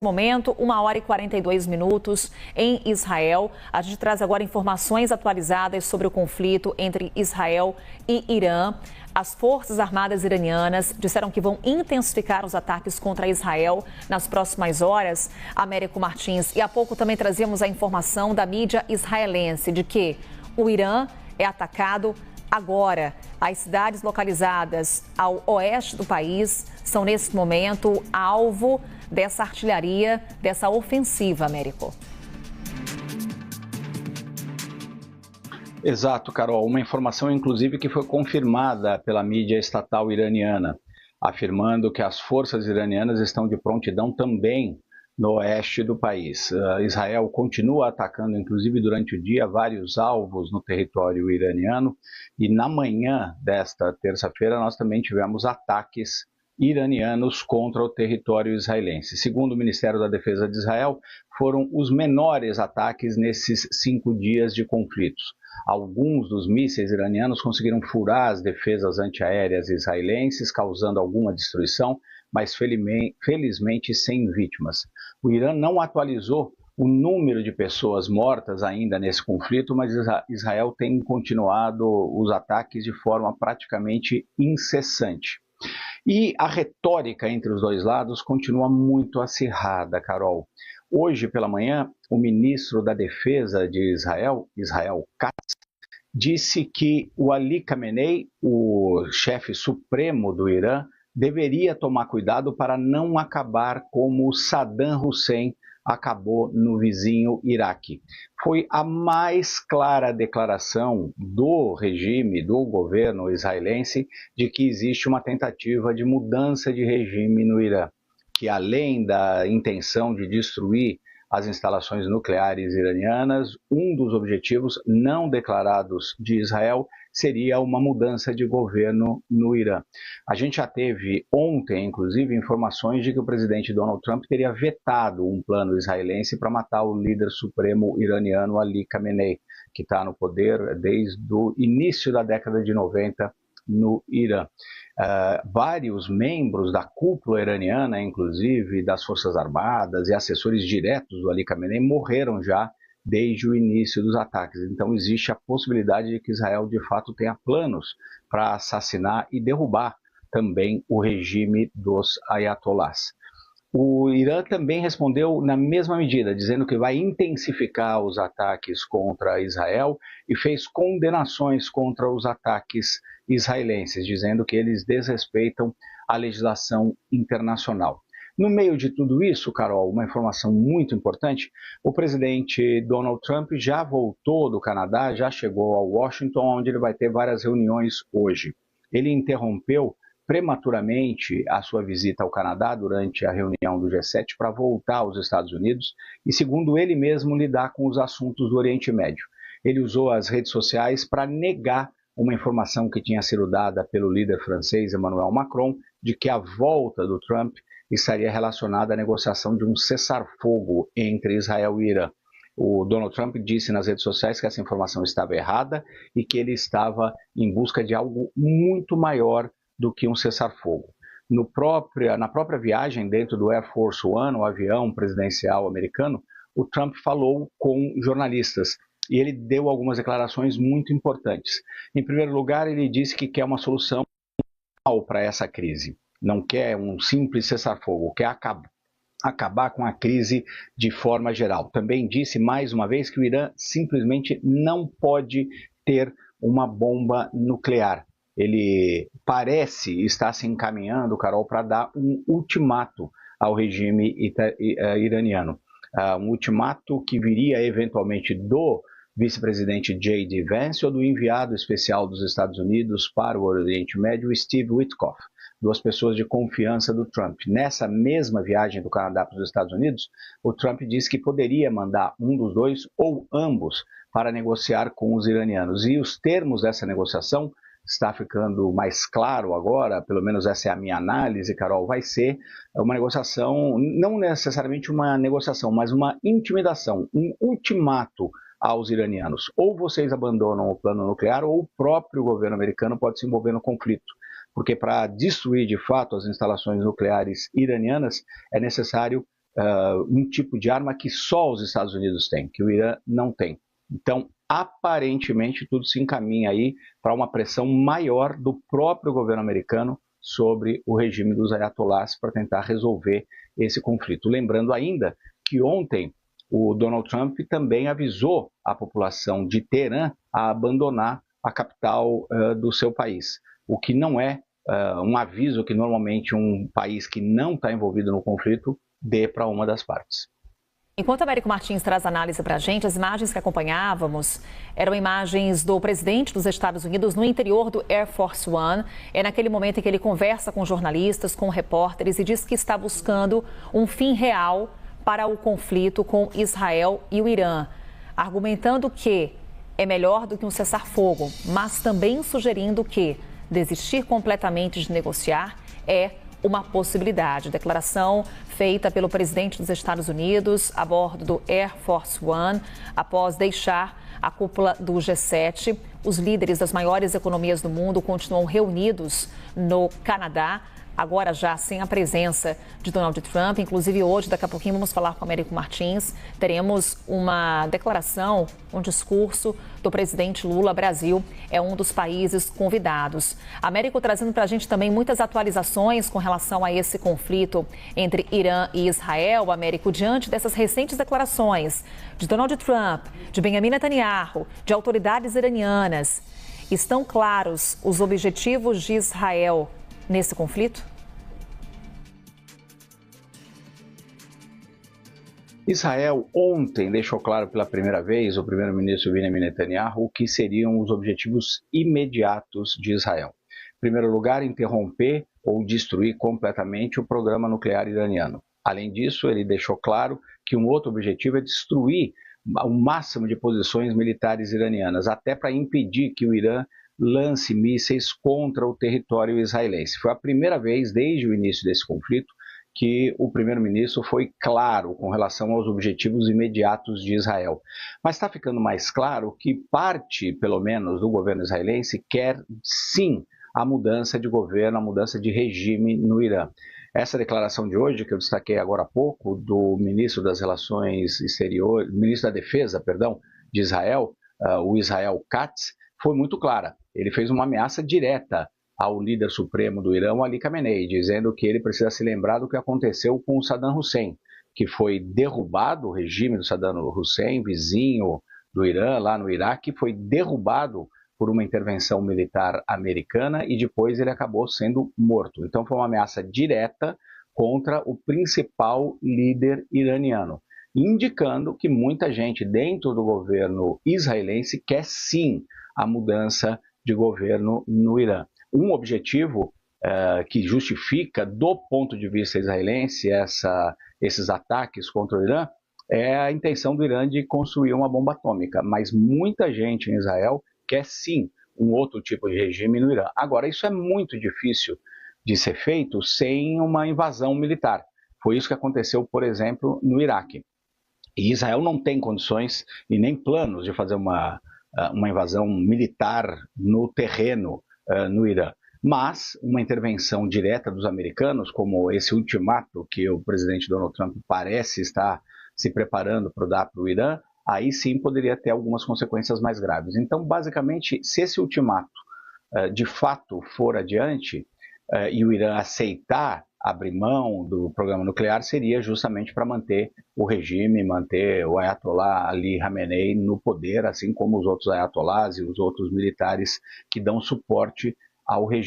Momento, 1h42 em Israel. A gente traz agora informações atualizadas sobre o conflito entre Israel e Irã. As Forças Armadas iranianas disseram que vão intensificar os ataques contra Israel nas próximas horas. Américo Martins, e há pouco também trazíamos a informação da mídia israelense de que o Irã é atacado agora. As cidades localizadas ao oeste do país são, nesse momento, alvo dessa artilharia, dessa ofensiva, Américo. Exato, Carol. Uma informação, inclusive, que foi confirmada pela mídia estatal iraniana, afirmando que as forças iranianas estão de prontidão também no oeste do país. Israel continua atacando, inclusive durante o dia, vários alvos no território iraniano, e na manhã desta terça-feira nós também tivemos ataques iranianos contra o território israelense. Segundo o Ministério da Defesa de Israel, foram os menores ataques nesses 5 dias de conflitos. Alguns dos mísseis iranianos conseguiram furar as defesas antiaéreas israelenses, causando alguma destruição, mas felizmente sem vítimas. O Irã não atualizou o número de pessoas mortas ainda nesse conflito, mas Israel tem continuado os ataques de forma praticamente incessante. E a retórica entre os dois lados continua muito acirrada, Carol. Hoje pela manhã, o ministro da Defesa de Israel, Israel Katz, disse que o Ali Khamenei, o chefe supremo do Irã, deveria tomar cuidado para não acabar como Saddam Hussein acabou no vizinho Iraque. Foi a mais clara declaração do regime, do governo israelense, de que existe uma tentativa de mudança de regime no Irã, que além da intenção de destruir as instalações nucleares iranianas, um dos objetivos não declarados de Israel seria uma mudança de governo no Irã. A gente já teve ontem, inclusive, informações de que o presidente Donald Trump teria vetado um plano israelense para matar o líder supremo iraniano Ali Khamenei, que está no poder desde o início da década de 90 no Irã. Vários membros da cúpula iraniana, inclusive das Forças Armadas e assessores diretos do Ali Khamenei, morreram já desde o início dos ataques. Então existe a possibilidade de que Israel de fato tenha planos para assassinar e derrubar também o regime dos ayatolás. O Irã também respondeu na mesma medida, dizendo que vai intensificar os ataques contra Israel e fez condenações contra os ataques israelenses, dizendo que eles desrespeitam a legislação internacional. No meio de tudo isso, Carol, uma informação muito importante, o presidente Donald Trump já voltou do Canadá, já chegou a Washington, onde ele vai ter várias reuniões hoje. Ele interrompeu prematuramente a sua visita ao Canadá durante a reunião do G7 para voltar aos Estados Unidos e, segundo ele mesmo, lidar com os assuntos do Oriente Médio. Ele usou as redes sociais para negar uma informação que tinha sido dada pelo líder francês Emmanuel Macron de que a volta do Trump estaria relacionada à negociação de um cessar-fogo entre Israel e Irã. O Donald Trump disse nas redes sociais que essa informação estava errada e que ele estava em busca de algo muito maior do que um cessar-fogo. Na própria viagem dentro do Air Force One, o avião presidencial americano, o Trump falou com jornalistas e ele deu algumas declarações muito importantes. Em primeiro lugar, ele disse que quer uma solução para essa crise. Não quer um simples cessar-fogo, quer acabar com a crise de forma geral. Também disse mais uma vez que o Irã simplesmente não pode ter uma bomba nuclear. Ele parece estar se encaminhando, Carol, para dar um ultimato ao regime iraniano. Um ultimato que viria eventualmente do vice-presidente J.D. Vance ou do enviado especial dos Estados Unidos para o Oriente Médio, Steve Witkoff, 2 pessoas de confiança do Trump. Nessa mesma viagem do Canadá para os Estados Unidos, o Trump disse que poderia mandar um dos dois ou ambos para negociar com os iranianos. E os termos dessa negociação está ficando mais claro agora, pelo menos essa é a minha análise, Carol, vai ser uma negociação, não necessariamente uma negociação, mas uma intimidação, um ultimato aos iranianos. Ou vocês abandonam o plano nuclear, ou o próprio governo americano pode se envolver no conflito. Porque para destruir de fato as instalações nucleares iranianas é necessário um tipo de arma que só os Estados Unidos têm, que o Irã não tem. Então, aparentemente, tudo se encaminha aí para uma pressão maior do próprio governo americano sobre o regime dos ayatollahs para tentar resolver esse conflito. Lembrando ainda que ontem o Donald Trump também avisou a população de Teherã a abandonar a capital do seu país, o que não é um aviso que normalmente um país que não está envolvido no conflito dê para uma das partes. Enquanto Américo Martins traz análise para a gente, as imagens que acompanhávamos eram imagens do presidente dos Estados Unidos no interior do Air Force One. É naquele momento em que ele conversa com jornalistas, com repórteres e diz que está buscando um fim real para o conflito com Israel e o Irã, argumentando que é melhor do que um cessar-fogo, mas também sugerindo que desistir completamente de negociar é uma possibilidade. Declaração feita pelo presidente dos Estados Unidos a bordo do Air Force One após deixar a cúpula do G7. Os líderes das maiores economias do mundo continuam reunidos no Canadá, agora já sem a presença de Donald Trump. Inclusive hoje, daqui a pouquinho, vamos falar com o Américo Martins. Teremos uma declaração, um discurso do presidente Lula. Brasil é um dos países convidados. Américo trazendo para a gente também muitas atualizações com relação a esse conflito entre Irã e Israel. Américo, diante dessas recentes declarações de Donald Trump, de Benjamin Netanyahu, de autoridades iranianas, estão claros os objetivos de Israel nesse conflito? Israel ontem deixou claro pela primeira vez, o primeiro-ministro Benjamin Netanyahu, o que seriam os objetivos imediatos de Israel. Em primeiro lugar, interromper ou destruir completamente o programa nuclear iraniano. Além disso, ele deixou claro que um outro objetivo é destruir o máximo de posições militares iranianas, até para impedir que o Irã lance mísseis contra o território israelense. Foi a primeira vez desde o início desse conflito que o primeiro-ministro foi claro com relação aos objetivos imediatos de Israel. Mas está ficando mais claro que parte, pelo menos, do governo israelense quer, sim, a mudança de governo, a mudança de regime no Irã. Essa declaração de hoje, que eu destaquei agora há pouco, do ministro das Relações Exteriores, ministro da Defesa, perdão, de Israel, o Israel Katz, foi muito clara. Ele fez uma ameaça direta ao líder supremo do Irã, Ali Khamenei, dizendo que ele precisa se lembrar do que aconteceu com o Saddam Hussein, que foi derrubado, o regime do Saddam Hussein, vizinho do Irã, lá no Iraque, foi derrubado por uma intervenção militar americana e depois ele acabou sendo morto. Então foi uma ameaça direta contra o principal líder iraniano, indicando que muita gente dentro do governo israelense quer sim a mudança de governo no Irã. Um objetivo que justifica, do ponto de vista israelense, esses ataques contra o Irã, é a intenção do Irã de construir uma bomba atômica. Mas muita gente em Israel quer sim um outro tipo de regime no Irã. Agora, isso é muito difícil de ser feito sem uma invasão militar. Foi isso que aconteceu, por exemplo, no Iraque. E Israel não tem condições e nem planos de fazer uma invasão militar no terreno no Irã. Mas uma intervenção direta dos americanos, como esse ultimato que o presidente Donald Trump parece estar se preparando para dar para o Irã, aí sim poderia ter algumas consequências mais graves. Então, basicamente, se esse ultimato de fato for adiante e o Irã aceitar abrir mão do programa nuclear, seria justamente para manter o regime, manter o Ayatollah Ali Khamenei no poder, assim como os outros ayatollahs e os outros militares que dão suporte ao regime.